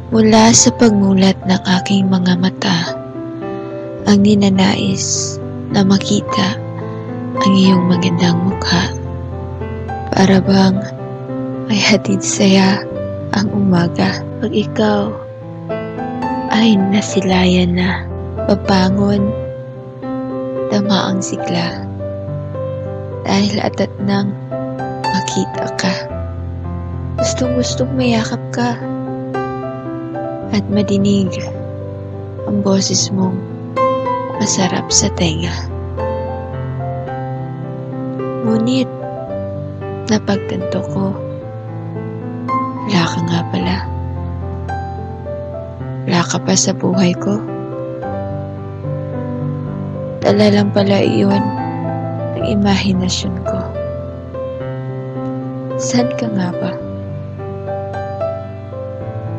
Mula sa pagmulat ng aking mga mata, ang ninanais na makita ang iyong magandang mukha. Para bang may hatid saya ang umaga. Pag ikaw ay nasilayan na, pabangon, dama ang sigla. Dahil atat nang makita ka. Gustong-gustong mayakap ka. At madinig ang boses mong masarap sa tenga. Ngunit, napagtanto ko, wala ka nga pala. Wala ka pa sa buhay ko. Dala lang pala iyon ng imahinasyon ko. Saan ka nga ba?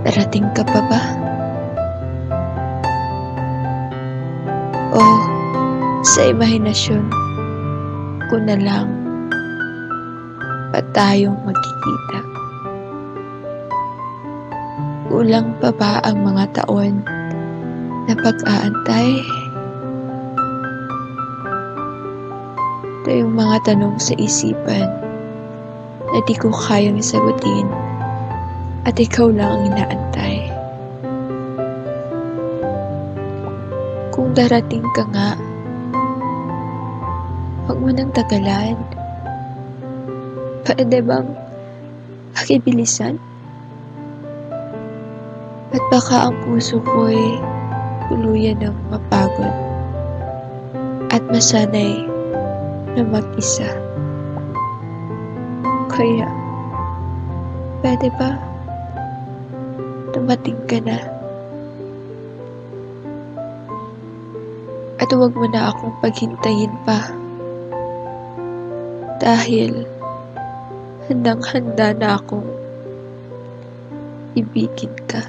Darating ka pa ba? O sa imahinasyon ko na lang pa tayong magkikita? Kulang pa ba ang mga taon na pag-aantay? Ito yung mga tanong sa isipan na di ko kayang sagutin. At ikaw lang ang inaantay. Kung darating ka nga, huwag mo nang tagalan. Pwede bang pakibilisan? At baka ang puso ko'y tuluyan ng mapagod at masanay na mag-isa. Kaya, pwede ba dumating ka na? At huwag mo na akong paghintayin pa. Dahil handang-handa na akong ibigin ka.